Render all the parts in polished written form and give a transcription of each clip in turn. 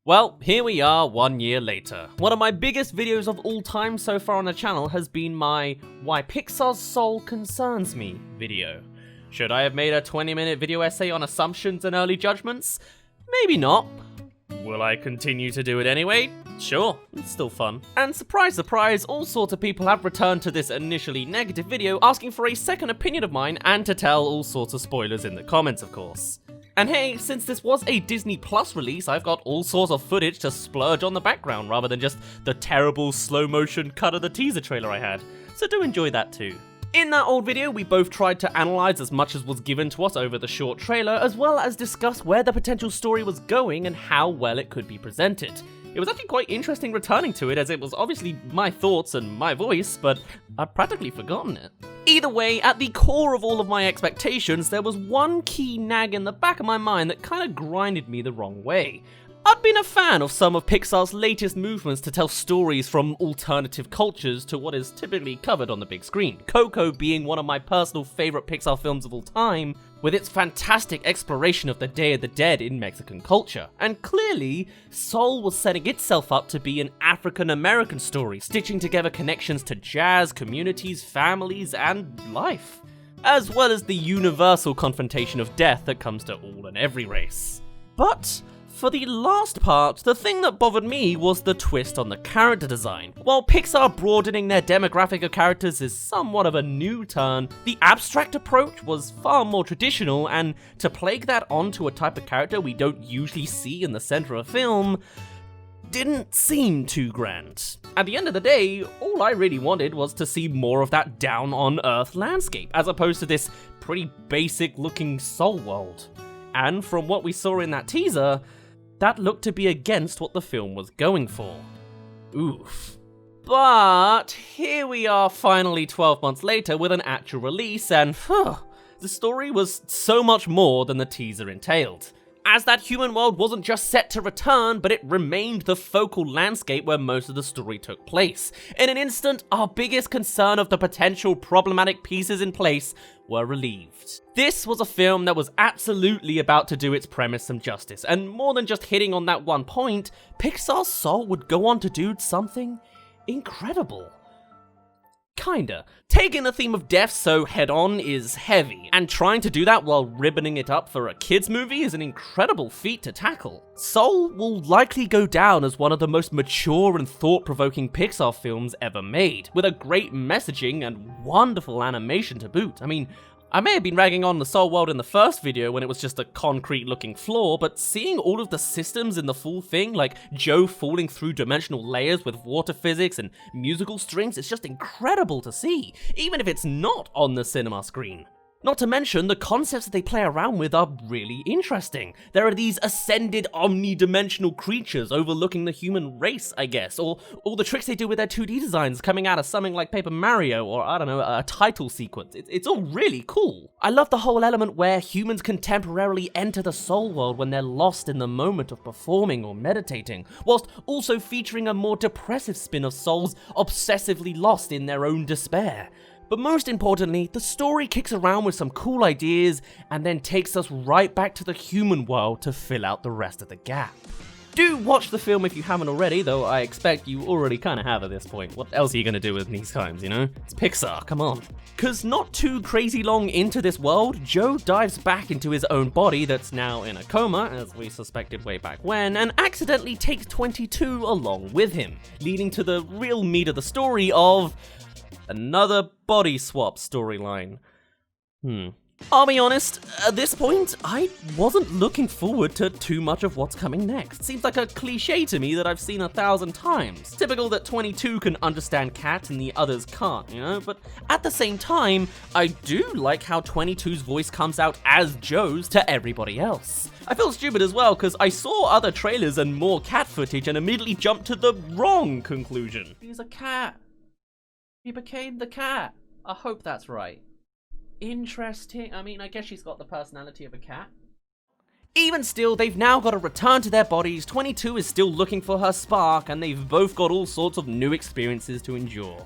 Well, here we are 1 year later. One of my biggest videos of all time so far on the channel has been my Why Pixar's Soul Concerns Me video. Should I have made a 20-minute video essay on assumptions and early judgments? Maybe not. Will I continue to do it anyway? Sure, it's still fun. And surprise surprise, all sorts of people have returned to this initially negative video asking for a second opinion of mine and to tell all sorts of spoilers in the comments, of course. And hey, since this was a Disney Plus release, I've got all sorts of footage to splurge on the background rather than just the terrible slow motion cut of the teaser trailer I had. So do enjoy that too. In that old video, we both tried to analyze as much as was given to us over the short trailer, as well as discuss where the potential story was going and how well it could be presented. It was actually quite interesting returning to it, as it was obviously my thoughts and my voice, but I'd practically forgotten it. Either way, at the core of all of my expectations, there was one key nag in the back of my mind that kind of grinded me the wrong way. I've been a fan of some of Pixar's latest movements to tell stories from alternative cultures to what is typically covered on the big screen, Coco being one of my personal favourite Pixar films of all time, with its fantastic exploration of the Day of the Dead in Mexican culture. And clearly, Soul was setting itself up to be an African-American story, stitching together connections to jazz, communities, families, and life, as well as the universal confrontation of death that comes to all and every race. But for the last part, the thing that bothered me was the twist on the character design. While Pixar broadening their demographic of characters is somewhat of a new turn, the abstract approach was far more traditional, and to plague that onto a type of character we don't usually see in the center of a film didn't seem too grand. At the end of the day, all I really wanted was to see more of that down-on-earth landscape, as opposed to this pretty basic-looking Soul world. And from what we saw in that teaser, that looked to be against what the film was going for. Oof. But here we are finally 12 months later with an actual release, and the story was so much more than the teaser entailed. As that human world wasn't just set to return, but it remained the focal landscape where most of the story took place. In an instant, our biggest concern of the potential problematic pieces in place were relieved. This was a film that was absolutely about to do its premise some justice, and more than just hitting on that one point, Pixar's Soul would go on to do something incredible. Kinda. Taking the theme of death so head-on is heavy, and trying to do that while ribboning it up for a kids movie is an incredible feat to tackle. Soul will likely go down as one of the most mature and thought-provoking Pixar films ever made, with a great messaging and wonderful animation to boot. I mean, I may have been ragging on the Soul world in the first video when it was just a concrete-looking floor, but seeing all of the systems in the full thing, like Joe falling through dimensional layers with water physics and musical strings, is just incredible to see, even if it's not on the cinema screen. Not to mention, the concepts that they play around with are really interesting. There are these ascended omni-dimensional creatures overlooking the human race, I guess, or all the tricks they do with their 2D designs coming out of something like Paper Mario, or I don't know, a title sequence. It's all really cool. I love the whole element where humans can temporarily enter the soul world when they're lost in the moment of performing or meditating, whilst also featuring a more depressive spin of souls obsessively lost in their own despair. But most importantly, the story kicks around with some cool ideas and then takes us right back to the human world to fill out the rest of the gap. Do watch the film if you haven't already, though I expect you already kind of have at this point. What else are you going to do with these times, you know? It's Pixar, come on. Cause not too crazy long into this world, Joe dives back into his own body that's now in a coma, as we suspected way back when, and accidentally takes 22 along with him, leading to the real meat of the story of another body swap storyline. I'll be honest, at this point, I wasn't looking forward to too much of what's coming next. Seems like a cliche to me that I've seen 1,000 times. Typical that 22 can understand Cat and the others can't, you know? But at the same time, I do like how 22's voice comes out as Joe's to everybody else. I feel stupid as well, because I saw other trailers and more cat footage and immediately jumped to the wrong conclusion. He's a cat. He became the cat. I hope that's right. Interesting. I mean, I guess she's got the personality of a cat. Even still, they've now got to return to their bodies. 22 is still looking for her spark, and they've both got all sorts of new experiences to endure.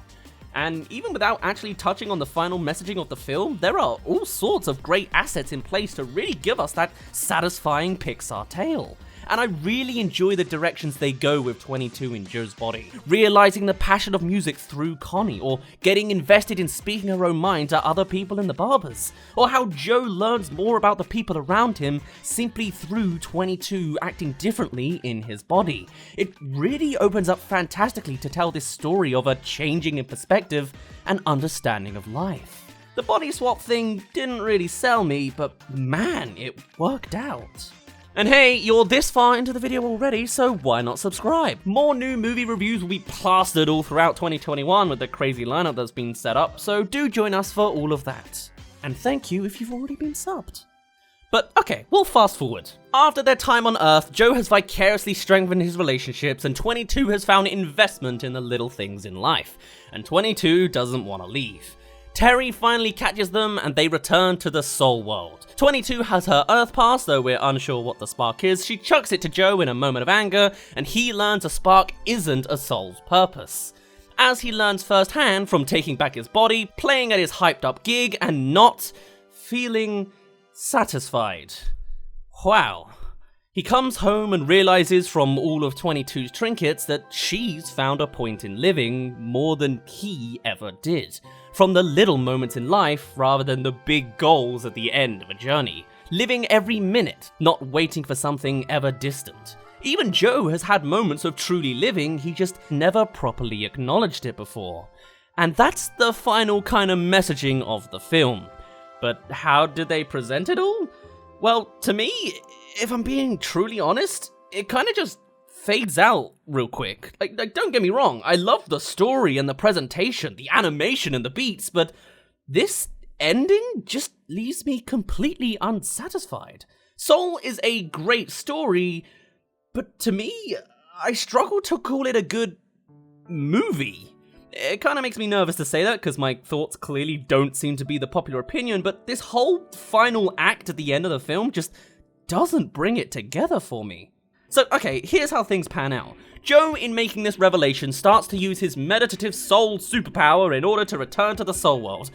And even without actually touching on the final messaging of the film, there are all sorts of great assets in place to really give us that satisfying Pixar tale. and I really enjoy the directions they go with 22 in Joe's body. Realizing the passion of music through Connie, or getting invested in speaking her own mind to other people in the barbers, or how Joe learns more about the people around him simply through 22 acting differently in his body. It really opens up fantastically to tell this story of a changing in perspective and understanding of life. The body swap thing didn't really sell me, but man, it worked out. And hey, you're this far into the video already, so why not subscribe? More new movie reviews will be plastered all throughout 2021 with the crazy lineup that's been set up, so do join us for all of that. And thank you if you've already been subbed. But okay, we'll fast forward. After their time on Earth, Joe has vicariously strengthened his relationships, and 22 has found investment in the little things in life, and 22 doesn't want to leave. Terry finally catches them and they return to the Soul World. 22 has her Earth pass, though we're unsure what the spark is. She chucks it to Joe in a moment of anger, and he learns a spark isn't a soul's purpose, as he learns firsthand from taking back his body, playing at his hyped up gig, and not feeling satisfied. Wow. He comes home and realizes from all of 22's trinkets that she's found a point in living more than he ever did. From the little moments in life rather than the big goals at the end of a journey. Living every minute, not waiting for something ever distant. Even Joe has had moments of truly living, he just never properly acknowledged it before. And that's the final kind of messaging of the film. But how did they present it all? Well, to me, if I'm being truly honest, it kind of just fades out real quick. Like, don't get me wrong, I love the story and the presentation, the animation and the beats, but this ending just leaves me completely unsatisfied. Soul is a great story, but to me, I struggle to call it a good movie. It kind of makes me nervous to say that because my thoughts clearly don't seem to be the popular opinion, but this whole final act at the end of the film just doesn't bring it together for me. So, okay, here's how things pan out. Joe, in making this revelation, starts to use his meditative soul superpower in order to return to the soul world.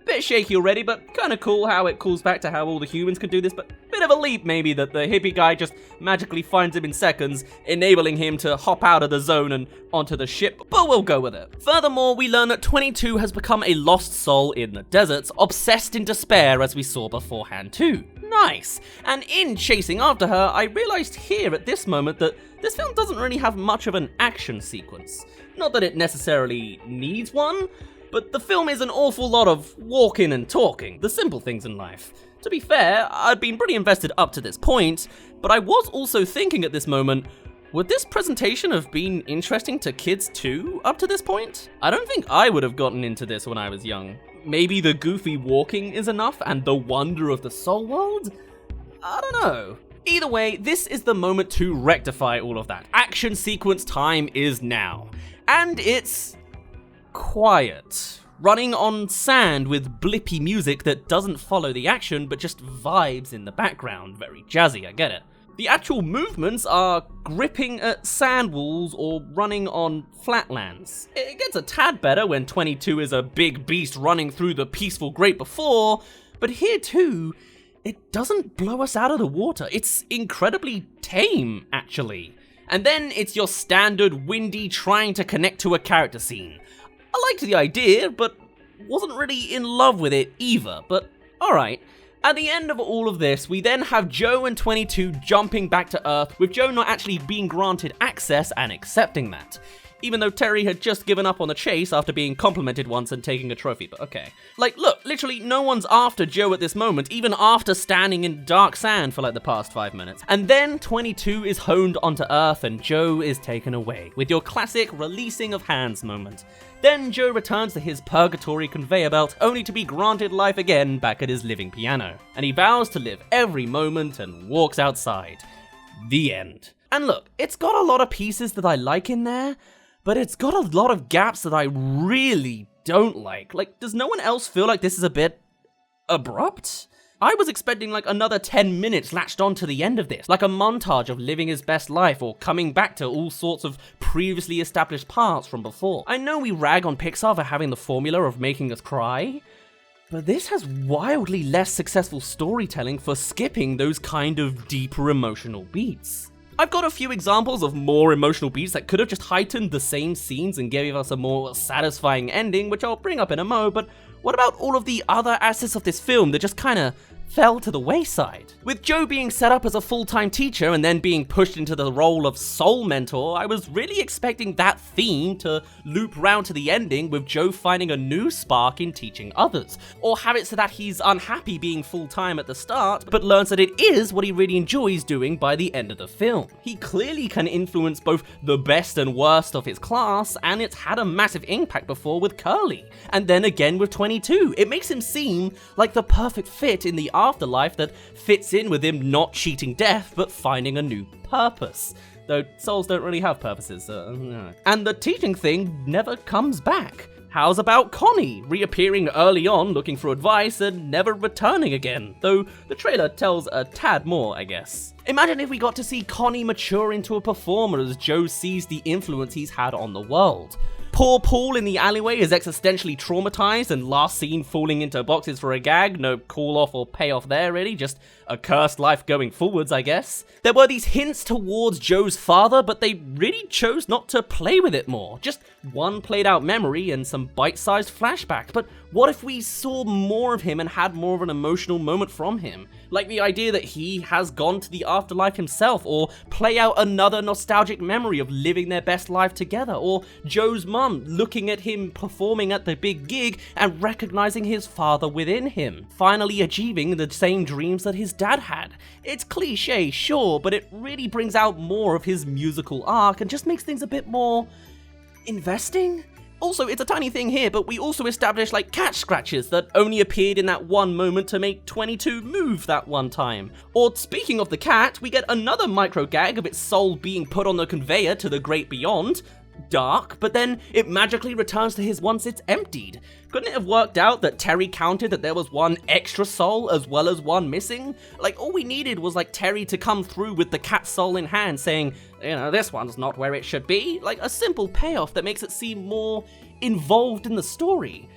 Bit shaky already, but kinda cool how it calls back to how all the humans can do this, but bit of a leap maybe that the hippie guy just magically finds him in seconds, enabling him to hop out of the zone and onto the ship, but we'll go with it. Furthermore, we learn that 22 has become a lost soul in the deserts, obsessed in despair as we saw beforehand too. Nice! And in chasing after her, I realized here at this moment that this film doesn't really have much of an action sequence. Not that it necessarily needs one, but the film is an awful lot of walking and talking, the simple things in life. To be fair, I'd been pretty invested up to this point, but I was also thinking at this moment, would this presentation have been interesting to kids too up to this point? I don't think I would have gotten into this when I was young. Maybe the goofy walking is enough and the wonder of the soul world? I don't know. Either way, this is the moment to rectify all of that. Action sequence time is now. And it's quiet, running on sand with blippy music that doesn't follow the action but just vibes in the background. Very jazzy, I get it. The actual movements are gripping at sand walls or running on flatlands. It gets a tad better when 22 is a big beast running through the peaceful great before, but here too, it doesn't blow us out of the water. It's incredibly tame, actually. And then it's your standard windy trying to connect to a character scene. I liked the idea, but wasn't really in love with it either, but alright. At the end of all of this, we then have Joe and 22 jumping back to Earth, with Joe not actually being granted access and accepting that. Even though Terry had just given up on the chase after being complimented once and taking a trophy, but okay. Like, look, literally no one's after Joe at this moment, even after standing in dark sand for like the past 5 minutes. And then 22 is honed onto Earth and Joe is taken away, with your classic releasing of hands moment. Then Joe returns to his purgatory conveyor belt, only to be granted life again back at his living piano. And he vows to live every moment and walks outside. The end. And look, it's got a lot of pieces that I like in there, but it's got a lot of gaps that I really don't like. Like, does no one else feel like this is a bit abrupt? I was expecting like another 10 minutes latched on to the end of this, like a montage of living his best life or coming back to all sorts of previously established parts from before. I know we rag on Pixar for having the formula of making us cry, but this has wildly less successful storytelling for skipping those kind of deeper emotional beats. I've got a few examples of more emotional beats that could have just heightened the same scenes and gave us a more satisfying ending, which I'll bring up in a mo, but what about all of the other assets of this film that just kinda fell to the wayside? With Joe being set up as a full-time teacher and then being pushed into the role of soul mentor, I was really expecting that theme to loop round to the ending with Joe finding a new spark in teaching others, or have it so that he's unhappy being full-time at the start, but learns that it is what he really enjoys doing by the end of the film. He clearly can influence both the best and worst of his class, and it's had a massive impact before with Curly, and then again with 22. It makes him seem like the perfect fit in the afterlife that fits in with him not cheating death but finding a new purpose. Though souls don't really have purposes, no. And the teaching thing never comes back. How's about Connie reappearing early on looking for advice and never returning again? Though the trailer tells a tad more, I guess. Imagine if we got to see Connie mature into a performer as Joe sees the influence he's had on the world. Poor Paul in the alleyway is existentially traumatized and last seen falling into boxes for a gag. No call off or payoff there really, just a cursed life going forwards, I guess. There were these hints towards Joe's father, but they really chose not to play with it more. Just one played out memory and some bite-sized flashbacks. But what if we saw more of him and had more of an emotional moment from him? Like the idea that he has gone to the afterlife himself, or play out another nostalgic memory of living their best life together, or Joe's mum looking at him performing at the big gig and recognizing his father within him, finally achieving the same dreams that his dad had. It's cliche, sure, but it really brings out more of his musical arc and just makes things a bit more investing. Also, it's a tiny thing here, but we also established like cat scratches that only appeared in that one moment to make 22 move that one time. Or speaking of the cat, we get another micro gag of its soul being put on the conveyor to the great beyond. Dark, but then it magically returns to his once it's emptied. Couldn't it have worked out that Terry counted that there was one extra soul as well as one missing? Like, all we needed was like Terry to come through with the cat soul in hand saying, you know, this one's not where it should be. Like a simple payoff that makes it seem more involved in the story.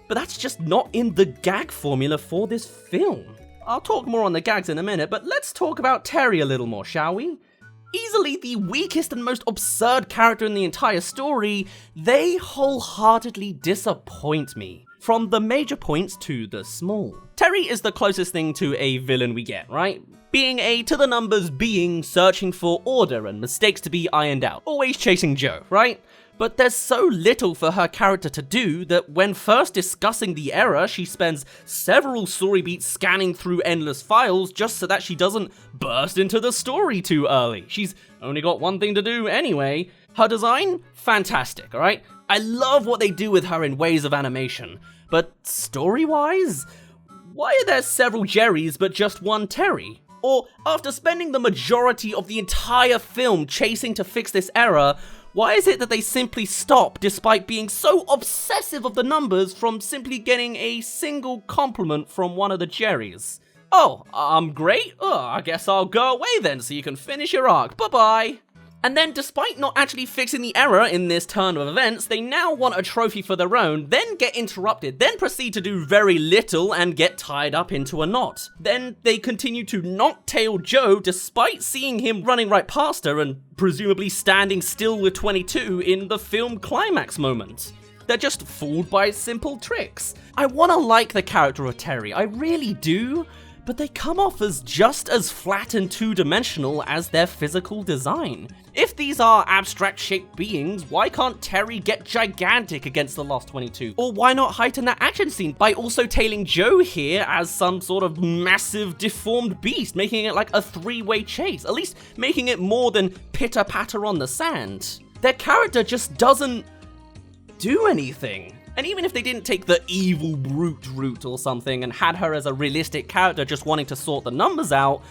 But that's just not in the gag formula for this film. I'll talk more on the gags in a minute, but let's talk about Terry a little more, shall we? Easily the weakest and most absurd character in the entire story, they wholeheartedly disappoint me. From the major points to the small. Terry is the closest thing to a villain we get, right? Being a to-the-numbers being searching for order and mistakes to be ironed out. Always chasing Joe, right? But there's so little for her character to do that when first discussing the error, she spends several story beats scanning through endless files just so that she doesn't burst into the story too early. She's only got one thing to do anyway. Her design? Fantastic, alright? I love what they do with her in ways of animation. But story-wise? Why are there several Jerrys but just one Terry? Or, after spending the majority of the entire film chasing to fix this error, why is it that they simply stop despite being so obsessive of the numbers from simply getting a single compliment from one of the Jerrys? Oh, great? Oh, I guess I'll go away then so you can finish your arc. Bye-bye. And then, despite not actually fixing the error in this turn of events, they now want a trophy for their own, then get interrupted, then proceed to do very little and get tied up into a knot. Then they continue to not tail Joe despite seeing him running right past her and presumably standing still with 22 in the film climax moment. They're just fooled by simple tricks. I want to like the character of Terry, I really do. But they come off as just as flat and two-dimensional as their physical design. If these are abstract-shaped beings, why can't Terry get gigantic against the Lost 22? Or why not heighten that action scene by also tailing Joe here as some sort of massive deformed beast, making it like a three-way chase, at least making it more than pitter-patter on the sand? Their character just doesn't do anything. And even if they didn't take the evil brute route or something and had her as a realistic character just wanting to sort the numbers out,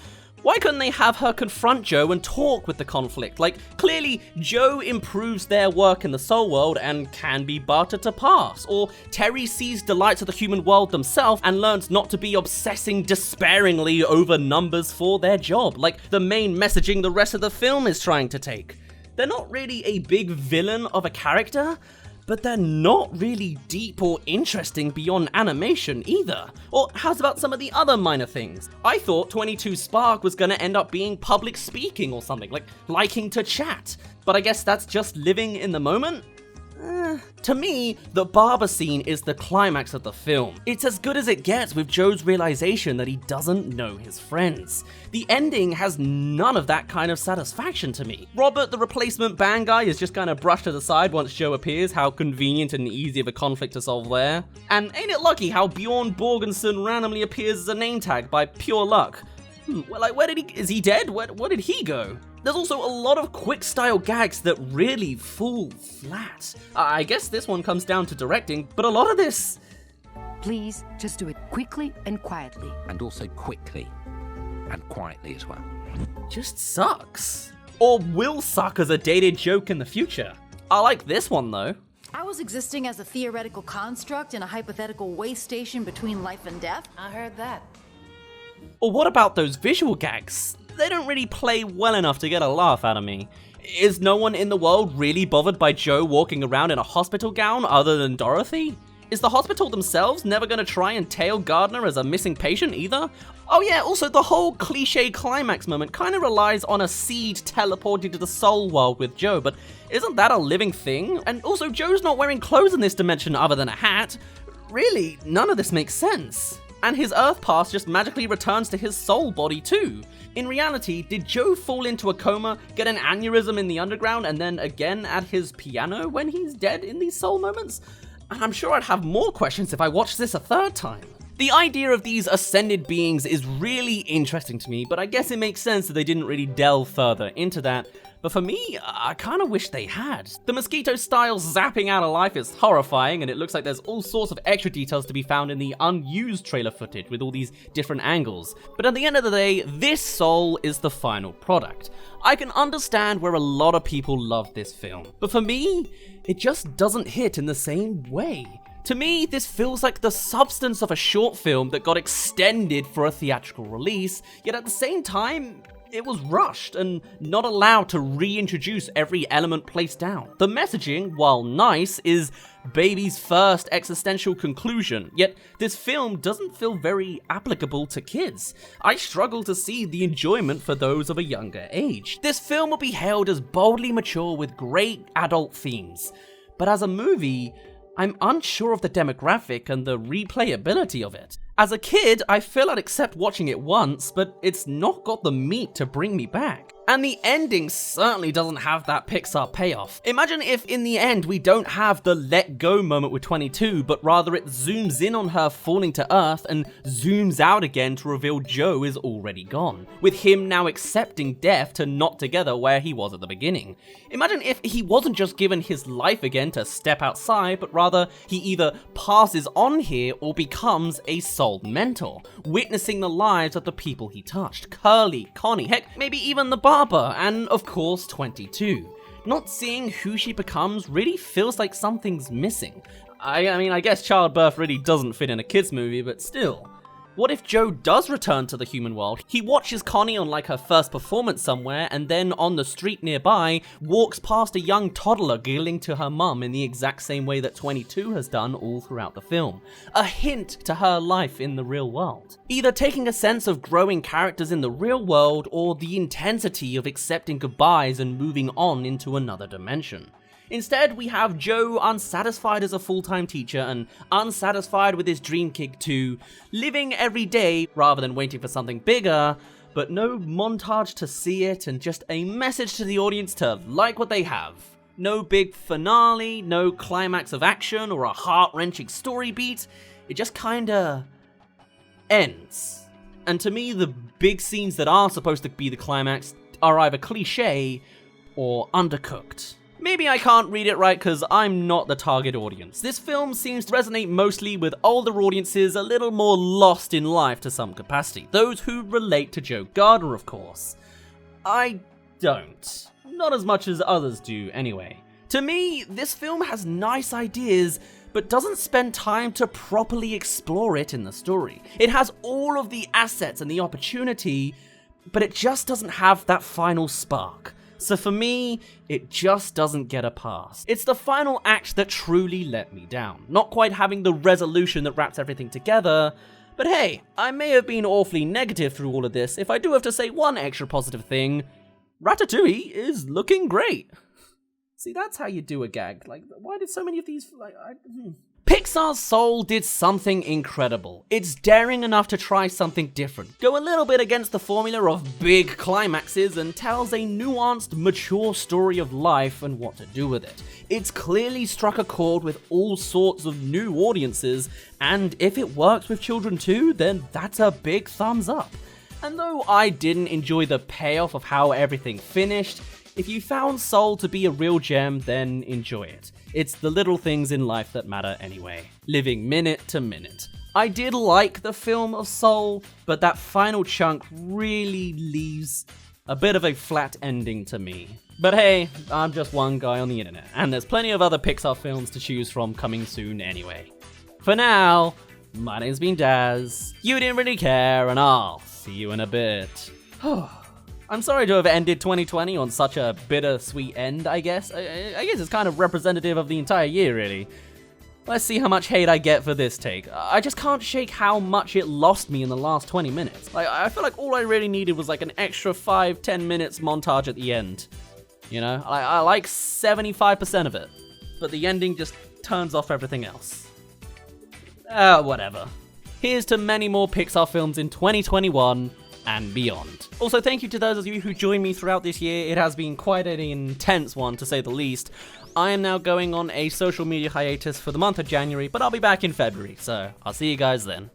why couldn't they have her confront Joe and talk with the conflict? Like, clearly, Joe improves their work in the soul world and can be bartered to pass. Or Terry sees delights of the human world themselves and learns not to be obsessing despairingly over numbers for their job, like the main messaging the rest of the film is trying to take. They're not really a big villain of a character, but they're not really deep or interesting beyond animation either. Or how's about some of the other minor things? I thought 22 Spark was gonna end up being public speaking or something, like liking to chat, but I guess that's just living in the moment? To me, the barber scene is the climax of the film. It's as good as it gets with Joe's realization that he doesn't know his friends. The ending has none of that kind of satisfaction to me. Robert, the replacement band guy, is just kind of brushed to the side once Joe appears. How convenient and easy of a conflict to solve there. And ain't it lucky how Bjorn Borgensen randomly appears as a name tag by pure luck? Well, like, is he dead? Where did he go? There's also a lot of quick style gags that really fall flat. I guess this one comes down to directing, but a lot of this... Please, just do it quickly and quietly. And also quickly. And quietly as well. just sucks. Or will suck as a dated joke in the future. I like this one though. I was existing as a theoretical construct in a hypothetical way station between life and death. I heard that. Or what about those visual gags? They don't really play well enough to get a laugh out of me. Is no one in the world really bothered by Joe walking around in a hospital gown other than Dorothy? Is the hospital themselves never gonna try and tail Gardner as a missing patient either? Oh yeah, also the whole cliche climax moment kinda relies on a seed teleporting to the soul world with Joe, but isn't that a living thing? And also Joe's not wearing clothes in this dimension other than a hat. Really, none of this makes sense. And his Earth pass just magically returns to his soul body too. In reality, did Joe fall into a coma, get an aneurysm in the underground, and then again at his piano when he's dead in these soul moments? I'm sure I'd have more questions if I watched this a third time. The idea of these ascended beings is really interesting to me, but I guess it makes sense that they didn't really delve further into that. But for me, I kinda wish they had. The mosquito-style zapping out of life is horrifying, and it looks like there's all sorts of extra details to be found in the unused trailer footage with all these different angles. But at the end of the day, this soul is the final product. I can understand where a lot of people love this film, but for me, it just doesn't hit in the same way. To me, this feels like the substance of a short film that got extended for a theatrical release, yet at the same time, it was rushed and not allowed to reintroduce every element placed down. The messaging, while nice, is baby's first existential conclusion, yet this film doesn't feel very applicable to kids. I struggle to see the enjoyment for those of a younger age. This film will be hailed as boldly mature with great adult themes, but as a movie, I'm unsure of the demographic and the replayability of it. As a kid, I feel I'd accept watching it once, but it's not got the meat to bring me back. And the ending certainly doesn't have that Pixar payoff. Imagine if in the end we don't have the let go moment with 22, but rather it zooms in on her falling to Earth and zooms out again to reveal Joe is already gone, with him now accepting death to not together where he was at the beginning. Imagine if he wasn't just given his life again to step outside, but rather he either passes on here or becomes a souled mentor, witnessing the lives of the people he touched. Curly, Connie, heck, maybe even the barber, and of course 22. Not seeing who she becomes really feels like something's missing. I mean, I guess childbirth really doesn't fit in a kids movie, but still. What if Joe does return to the human world? He watches Connie on like her first performance somewhere, and then on the street nearby, walks past a young toddler giggling to her mum in the exact same way that 22 has done all throughout the film. A hint to her life in the real world. Either taking a sense of growing characters in the real world, or the intensity of accepting goodbyes and moving on into another dimension. Instead, we have Joe unsatisfied as a full-time teacher and unsatisfied with his dream gig too, living every day rather than waiting for something bigger, but no montage to see it and just a message to the audience to like what they have. No big finale, no climax of action or a heart-wrenching story beat, it just kinda ends. And to me, the big scenes that are supposed to be the climax are either cliche or undercooked. Maybe I can't read it right because I'm not the target audience. This film seems to resonate mostly with older audiences a little more lost in life to some capacity. Those who relate to Joe Gardner, of course. I don't. Not as much as others do, anyway. To me, this film has nice ideas, but doesn't spend time to properly explore it in the story. It has all of the assets and the opportunity, but it just doesn't have that final spark. So for me, it just doesn't get a pass. It's the final act that truly let me down, not quite having the resolution that wraps everything together. But hey, I may have been awfully negative through all of this. If I do have to say one extra positive thing, Ratatouille is looking great. See, that's how you do a gag. Like, why did so many of these, Pixar's Soul did something incredible. It's daring enough to try something different, go a little bit against the formula of big climaxes, and tells a nuanced, mature story of life and what to do with it. It's clearly struck a chord with all sorts of new audiences, and if it works with children too, then that's a big thumbs up. And though I didn't enjoy the payoff of how everything finished, if you found Soul to be a real gem, then enjoy it. It's the little things in life that matter anyway, living minute to minute. I did like the film of Soul, but that final chunk really leaves a bit of a flat ending to me. But hey, I'm just one guy on the internet, and there's plenty of other Pixar films to choose from coming soon anyway. For now, my name's been Daz, you didn't really care, and I'll see you in a bit. I'm sorry to have ended 2020 on such a bittersweet end, I guess. I guess it's kind of representative of the entire year, really. Let's see how much hate I get for this take. I just can't shake how much it lost me in the last 20 minutes. Like, I feel like all I really needed was like an extra 5-10 minutes montage at the end. You know, I like 75% of it, but the ending just turns off everything else. Whatever. Here's to many more Pixar films in 2021 and beyond. Also, thank you to those of you who joined me throughout this year. It has been quite an intense one, to say the least. I am now going on a social media hiatus for the month of January, but I'll be back in February, so I'll see you guys then.